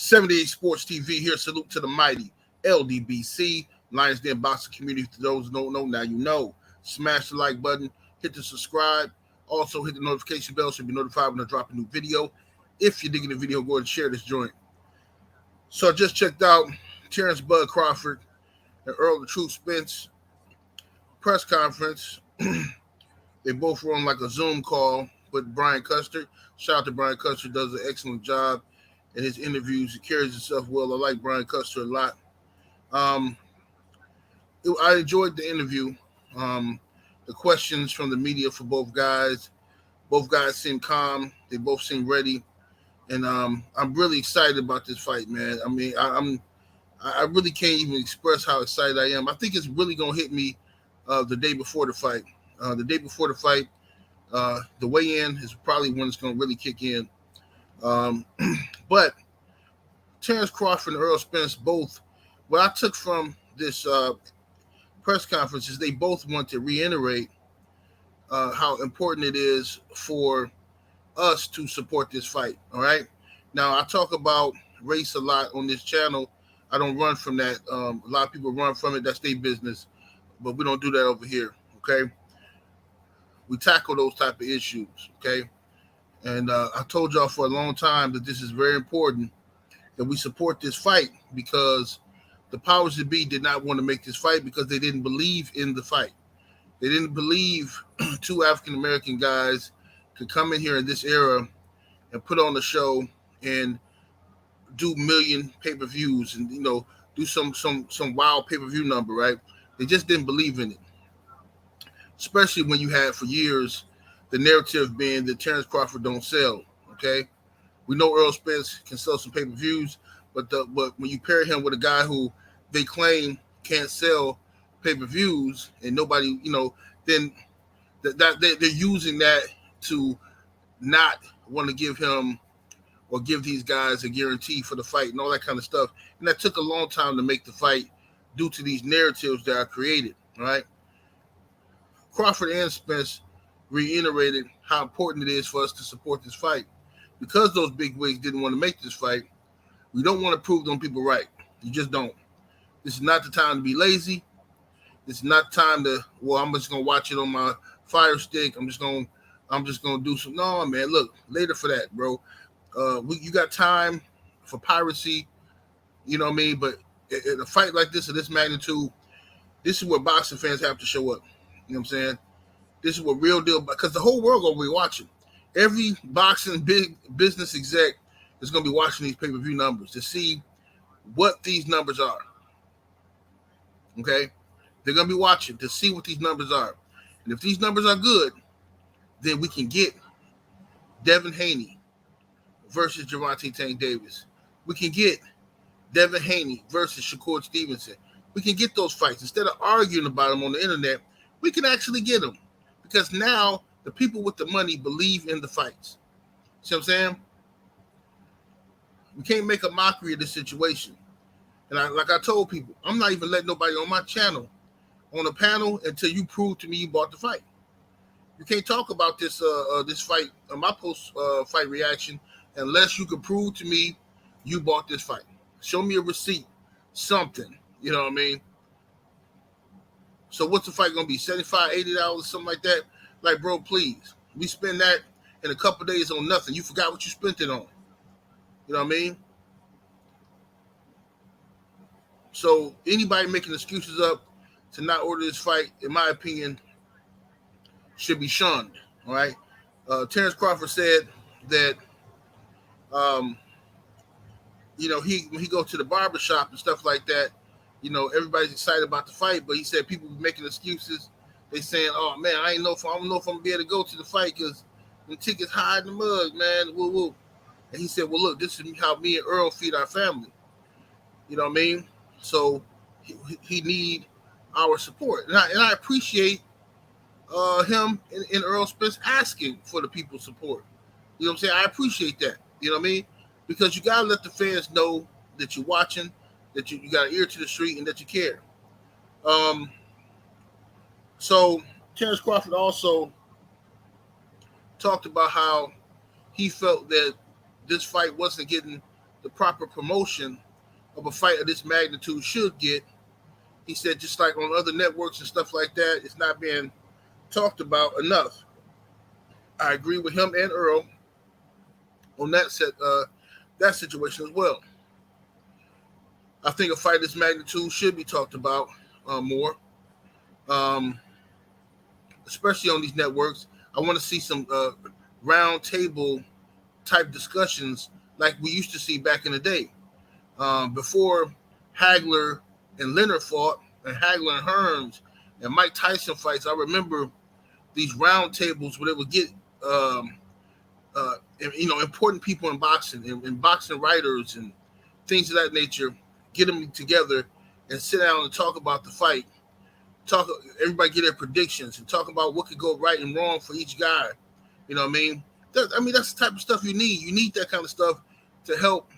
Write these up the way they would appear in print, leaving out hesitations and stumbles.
78 Sports TV here. Salute to the mighty ldbc, Lions Den boxing community. For those who don't know, now you know. Smash the like button, hit the subscribe, also hit the notification bell so you'll be notified when I drop a new video. If you're digging the video, go ahead and share this joint. So I just checked out Terence Bud Crawford and Errol the Truth Spence press conference. They both were on like a Zoom call with Brian Custer. Shout out to Brian Custer, does an excellent job in his interviews. He carries himself well. I like Brian Custer a lot. I enjoyed the interview. The questions from the media for both guys. Both guys seem calm. They both seem ready. And I'm really excited about this fight, man. I mean, I really can't even express how excited I am. I think it's really going to hit me the day before the fight. The day before the fight, the weigh-in is probably when it's going to really kick in. But Terence Crawford and Errol Spence both, what I took from this press conference is they both want to reiterate how important it is for us to support this fight. All right. Now I talk about race a lot on this channel. I don't run from that. A lot of people run from it. That's their business, but we don't do that over here. Okay. We tackle those type of issues. Okay. And I told y'all for a long time that this is very important that we support this fight because the powers that be did not want to make this fight because they didn't believe in the fight. They didn't believe two African-American guys could come in here in this era and put on a show and do million pay-per-views and, you know, do some wild pay-per-view number, right? They just didn't believe in it. Especially when you had for years the narrative being that Terence Crawford don't sell, okay? We know Errol Spence can sell some pay-per-views, but when you pair him with a guy who they claim can't sell pay-per-views and nobody, you know, then that they're using that to not want to give him or give these guys a guarantee for the fight and all that kind of stuff. And that took a long time to make the fight due to these narratives that are created, right? Crawford and Spence reiterated how important it is for us to support this fight. Because those big wigs didn't want to make this fight, we don't want to prove them people right. You just don't. This is not the time to be lazy. It's not time to, well, I'm just gonna watch it on my Fire Stick. I'm just gonna do some. No, man, look, later for that, bro. You got time for piracy, you know what I mean? But in a fight like this of this magnitude, this is where boxing fans have to show up. You know what I'm saying? This is what real deal, because the whole world gonna be watching. Every boxing big business exec is gonna be watching these pay-per-view numbers to see what these numbers are. Okay? They're going to be watching to see what these numbers are. And if these numbers are good, then we can get Devin Haney versus Gervonta Tank Davis. We can get Devin Haney versus Shakur Stevenson. We can get those fights. Instead of arguing about them on the internet, we can actually get them. Because now the people with the money believe in the fights. See what I'm saying? We can't make a mockery of this situation. And like I told people, I'm not even letting nobody on my channel on a panel until you prove to me you bought the fight. You can't talk about this this fight, my post fight reaction, unless you can prove to me you bought this fight. Show me a receipt, something. You know what I mean? So what's the fight gonna be? $75, $80, something like that? Like, bro, please. We spend that in a couple days on nothing. You forgot what you spent it on. You know what I mean? So anybody making excuses up to not order this fight, in my opinion, should be shunned. All right. Terence Crawford said that, you know, when he go to the barbershop and stuff like that, you know, everybody's excited about the fight, but he said people be making excuses. They saying, "Oh man, I don't know if I'm gonna be able to go to the fight because the tickets high in the mud, man." Woo woo. And he said, "Well, look, this is how me and Earl feed our family." You know what I mean? So he need our support, and I appreciate him and Errol Spence asking for the people's support. You know what I'm saying? I appreciate that. You know what I mean? Because you gotta let the fans know that you're watching, that you got an ear to the street, and that you care. So Terence Crawford also talked about how he felt that this fight wasn't getting the proper promotion of a fight of this magnitude should get. He said just like on other networks and stuff like that, it's not being talked about enough. I agree with him and Earl on that situation as well. I think a fight of this magnitude should be talked about more, um, especially on these networks. I want to see some round table type discussions like we used to see back in the day. Before Hagler and Leonard fought, and Hagler and Hearns and Mike Tyson fights, I remember these round tables where they would get important people in boxing and boxing writers and things of that nature, get them together and sit down and talk about the fight. Talk, everybody get their predictions and talk about what could go right and wrong for each guy. You know what I mean? That's the type of stuff you need. You need that kind of stuff to help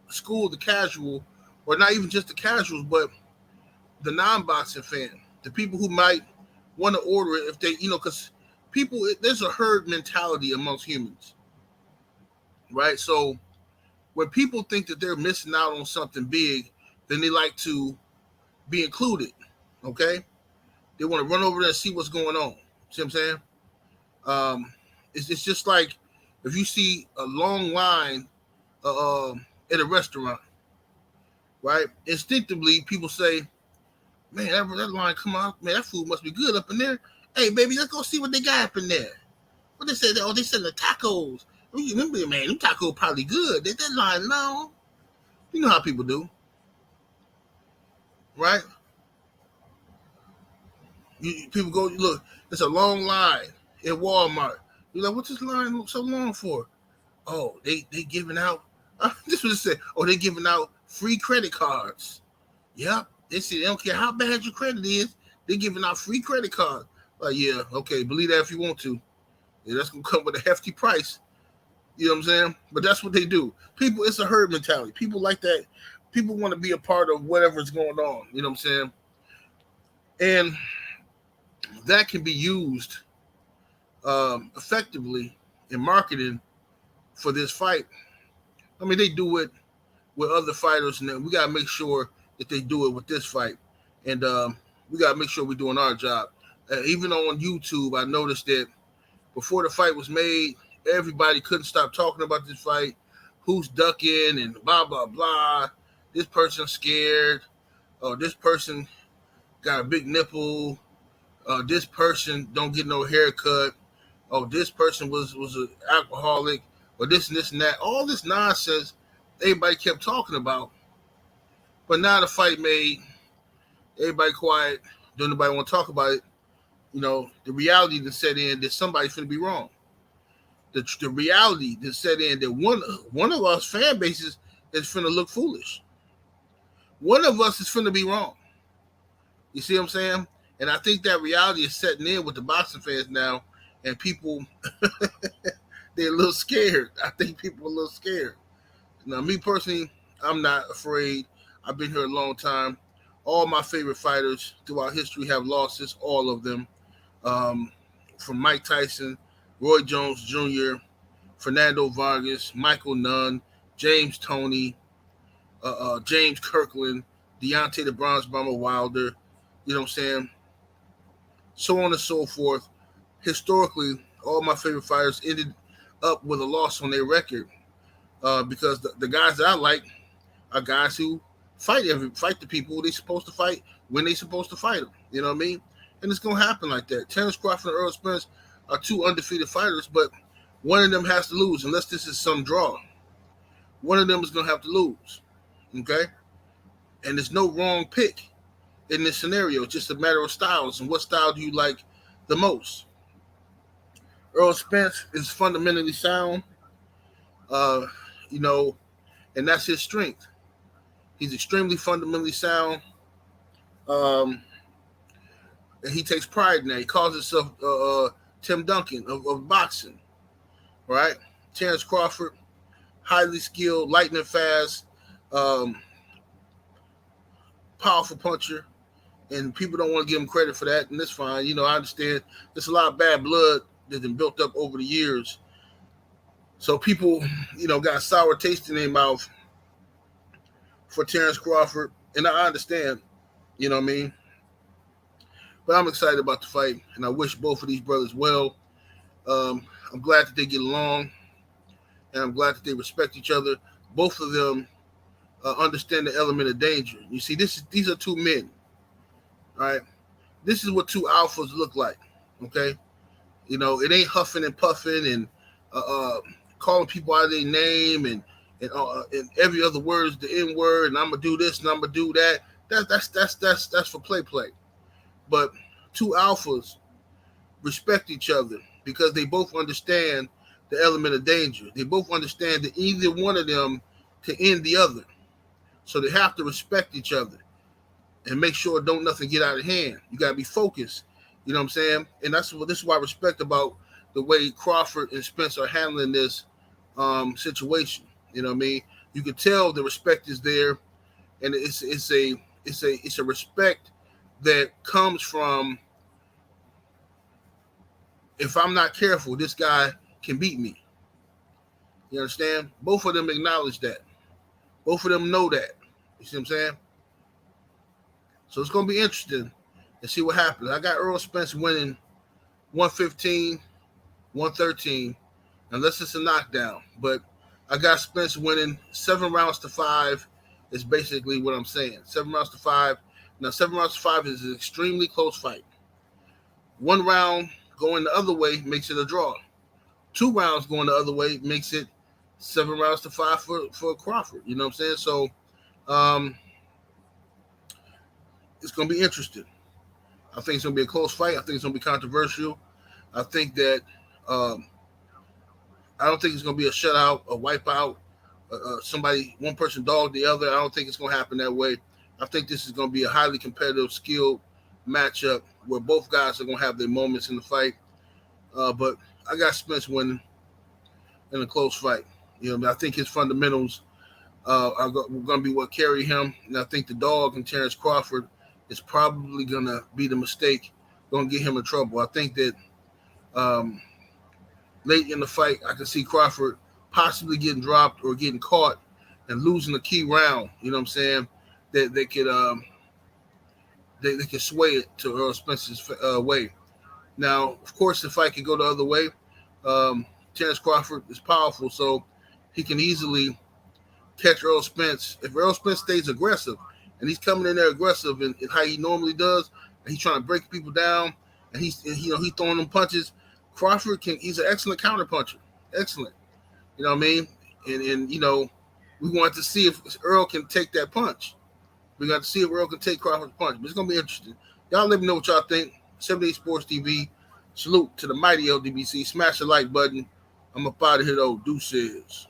school the casual, or not even just the casuals, but the non-boxing fan, the people who might want to order it if they, because there's a herd mentality amongst humans, right? So when people think that they're missing out on something big, then they like to be included, okay? They want to run over there and see what's going on. See what I'm saying? It's just like if you see a long line at a restaurant, right? Instinctively, people say, man, that line come out, man, that food must be good up in there. Hey, baby, let's go see what they got up in there. What they said? Oh, they said the tacos. Remember, man, them tacos probably good. That line long. You know how people do, right? People go, look, it's a long line at Walmart. You're like, what's this line so long for? Oh, they giving out, this was it said, oh, they giving out free credit cards. Yep. They say they don't care how bad your credit is, they're giving out free credit cards. Like, yeah, okay, believe that if you want to. Yeah, that's going to come with a hefty price. You know what I'm saying? But that's what they do. People, it's a herd mentality. People like that. People want to be a part of whatever's going on. You know what I'm saying? And that can be used effectively in marketing for this fight. I mean, they do it with other fighters, and then we got to make sure that they do it with this fight. And we got to make sure we're doing our job. Even on YouTube, I noticed that before the fight was made, everybody couldn't stop talking about this fight. Who's ducking and blah, blah, blah. This person's scared. Oh, this person got a big nipple. This person don't get no haircut. Oh, this person was an alcoholic. Or this and this and that. All this nonsense everybody kept talking about. But now the fight made, everybody quiet. Don't nobody want to talk about it. The reality that set in that somebody's finna be wrong. The reality that set in that one of us fan bases is finna look foolish. One of us is finna be wrong. You see what I'm saying? And I think that reality is setting in with the boxing fans now, and people they're a little scared. I think people are a little scared. Now, me personally, I'm not afraid. I've been here a long time. All my favorite fighters throughout history have losses, all of them. From Mike Tyson, Roy Jones Jr., Fernando Vargas, Michael Nunn, James Toney, James Kirkland, Deontay the Bronze Bomber Wilder, you know what I'm saying? So on and so forth. Historically, all my favorite fighters ended up with a loss on their record because the guys that I like are guys who fight the people who they're supposed to fight when they're supposed to fight them. You know what I mean? And it's going to happen like that. Terence Crawford and Errol Spence are two undefeated fighters, but one of them has to lose unless this is some draw. One of them is going to have to lose, okay? And there's no wrong pick in this scenario. It's just a matter of styles and what style do you like the most. Errol Spence is fundamentally sound, and that's his strength. He's extremely fundamentally sound, and he takes pride in that. He calls himself Tim Duncan of boxing, right? Terence Crawford, highly skilled, lightning fast, powerful puncher, and people don't want to give him credit for that, and that's fine. I understand there's a lot of bad blood that's been built up over the years. So people, got a sour taste in their mouth for Terence Crawford, and I understand, you know what I mean? But I'm excited about the fight, and I wish both of these brothers well. I'm glad that they get along, and I'm glad that they respect each other. Both of them understand the element of danger. You see, these are two men, all right? This is what two alphas look like, okay? You know, it ain't huffing and puffing and calling people out of their name and every other word is the N word, and I'm gonna do this and I'm gonna do that. That's for play. But two alphas respect each other because they both understand the element of danger. They both understand that either one of them can end the other. So they have to respect each other and make sure don't nothing get out of hand. You gotta be focused. You know what I'm saying? And this is what I respect about the way Crawford and Spence are handling this situation. You know what I mean? You can tell the respect is there, and it's a respect that comes from, if I'm not careful, this guy can beat me. You understand? Both of them acknowledge that. Both of them know that. You see what I'm saying? So it's going to be interesting to see what happens. I got Errol Spence winning 115, 113, unless it's a knockdown. But I got Spence winning 7 rounds to 5 is basically what I'm saying. 7 rounds to 5. Now, 7 rounds to 5 is an extremely close fight. 1 round going the other way makes it a draw. 2 rounds going the other way makes it 7 rounds to 5 for Crawford. You know what I'm saying? So it's going to be interesting. I think it's going to be a close fight. I think it's going to be controversial. I think that I don't think it's going to be a shutout, a wipeout, one person dog the other. I don't think it's going to happen that way. I think this is going to be a highly competitive, skilled matchup where both guys are going to have their moments in the fight. But I got Spence winning in a close fight. You know, I think his fundamentals are going to be what carry him. And I think the dog and Terence Crawford is probably going to be the mistake, going to get him in trouble. I think that late in the fight, I can see Crawford possibly getting dropped or getting caught and losing a key round. You know what I'm saying? That they could sway it to Errol Spence's way. Now, of course, the fight could go the other way. Terence Crawford is powerful, so he can easily catch Errol Spence. If Errol Spence stays aggressive, and he's coming in there aggressive in how he normally does, and he's trying to break people down, and he's throwing them punches, Crawford he's an excellent counter puncher. Excellent. You know what I mean? And you know, we want to see if Earl can take that punch. We got to see if Earl can take Crawford's punch. But it's going to be interesting. Y'all let me know what y'all think. 78 Sports TV. Salute to the mighty LDBC. Smash the like button. I'm up out of here, though. Deuces.